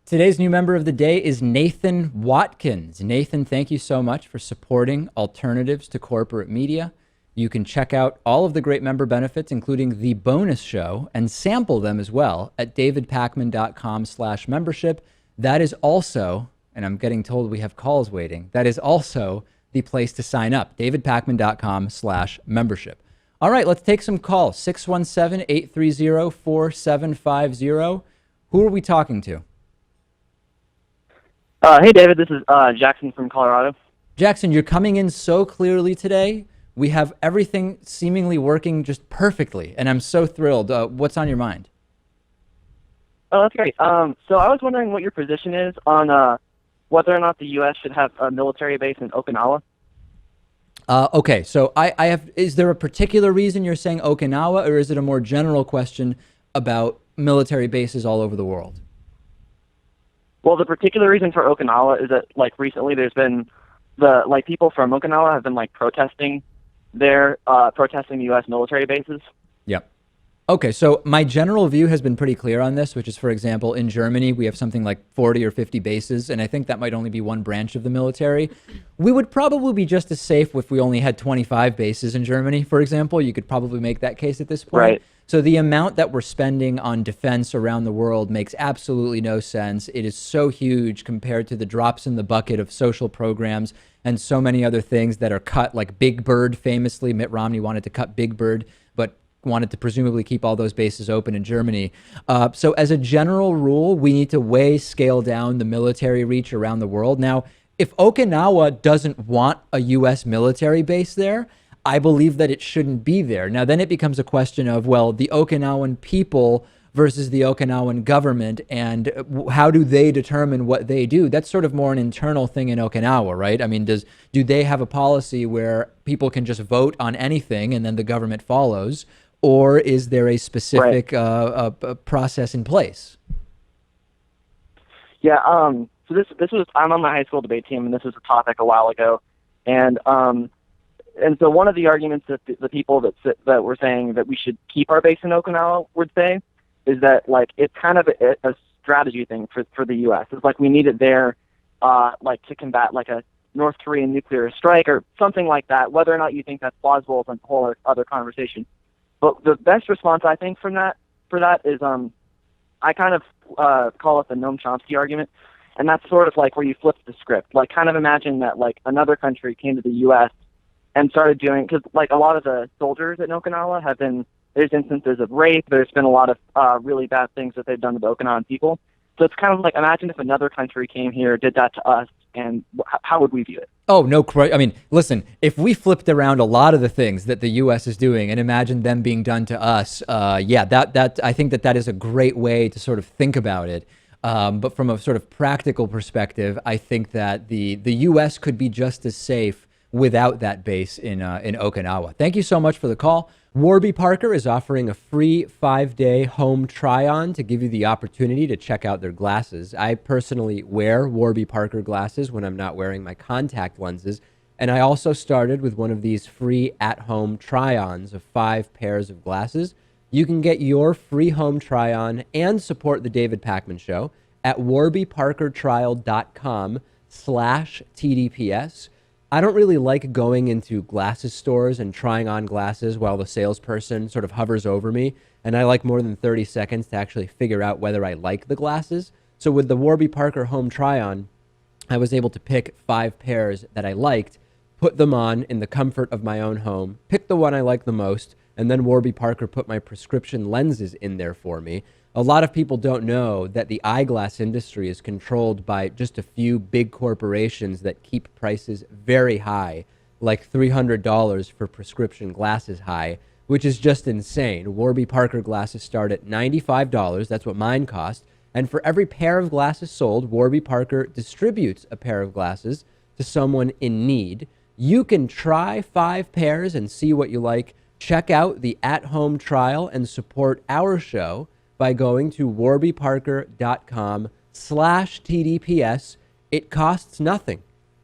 Today's new member of the day is Nathan Watkins. Nathan, thank you so much for supporting alternatives to corporate media. You can check out all of the great member benefits, including the bonus show, and sample them as well at davidpakman.com/membership. That is also, and I'm getting told we have calls waiting, that is also the place to sign up, davidpakman.com/membership. All right, let's take some calls. 617-830-4750. Who are we talking to? Hey, David, this is Jackson from Colorado. Jackson, you're coming in so clearly today. We have everything seemingly working just perfectly, and I'm so thrilled. What's on your mind? Oh, that's great. So I was wondering what your position is on whether or not the U.S. should have a military base in Okinawa. Okay, so I have. Is there a particular reason you're saying Okinawa, or is it a more general question about military bases all over the world? Well, the particular reason for Okinawa is that, recently there's been people from Okinawa have been protesting protesting the U.S. military bases. Yep. Okay, so my general view has been pretty clear on this, which is, for example, in Germany, we have something like 40 or 50 bases, and I think that might only be one branch of the military. We would probably be just as safe if we only had 25 bases in Germany, for example. You could probably make that case at this point. Right. So the amount that we're spending on defense around the world makes absolutely no sense. It is so huge compared to the drops in the bucket of social programs and so many other things that are cut, like Big Bird. Famously, Mitt Romney wanted to cut Big Bird, but wanted to presumably keep all those bases open in Germany. So as a general rule, we need to way scale down the military reach around the world. Now, if Okinawa doesn't want a U.S. military base there, I believe that it shouldn't be there. Now, then it becomes a question of, well, the Okinawan people versus the Okinawan government, and how do they determine what they do? That's sort of more an internal thing in Okinawa, right? I mean, do they have a policy where people can just vote on anything and then the government follows? Or is there a specific process in place? Yeah. So this was I'm on the high school debate team, and this was a topic a while ago, and so one of the arguments that the people that were saying that we should keep our base in Okinawa would say is that it's kind of a strategy thing for the U.S. It's we need it there, to combat a North Korean nuclear strike or something like that. Whether or not you think that's plausible is a whole other conversation. But the best response I think for that is I kind of call it the Noam Chomsky argument, and that's sort of where you flip the script. Kind of imagine that another country came to the U.S. and started doing, because a lot of the soldiers in Okinawa there's instances of rape. There's been a lot of really bad things that they've done to the Okinawan people. So it's kind of imagine if another country came here, did that to us, and how would we view it? Oh, no. I mean, listen, if we flipped around a lot of the things that the U.S. is doing and imagine them being done to us, that I think that is a great way to sort of think about it. But from a sort of practical perspective, I think that the U.S. could be just as safe without that base in Okinawa. Thank you so much for the call. Warby Parker is offering a free 5-day home try-on to give you the opportunity to check out their glasses. I personally wear Warby Parker glasses when I'm not wearing my contact lenses, and I also started with one of these free at-home try-ons of 5 pairs of glasses. You can get your free home try-on and support the David Pakman Show at warbyparkertrial.com/TDPS. I don't really like going into glasses stores and trying on glasses while the salesperson sort of hovers over me, and I like more than 30 seconds to actually figure out whether I like the glasses. So with the Warby Parker home try-on, I was able to pick 5 pairs that I liked, put them on in the comfort of my own home, pick the one I like the most, and then Warby Parker put my prescription lenses in there for me. A lot of people don't know that the eyeglass industry is controlled by just a few big corporations that keep prices very high, like $300 for prescription glasses high, which is just insane. Warby Parker glasses start at $95. That's what mine cost. And for every pair of glasses sold, Warby Parker distributes a pair of glasses to someone in need. You can try 5 pairs and see what you like. Check out the at-home trial and support our show by going to warbyparker.com/TDPS. It costs nothing.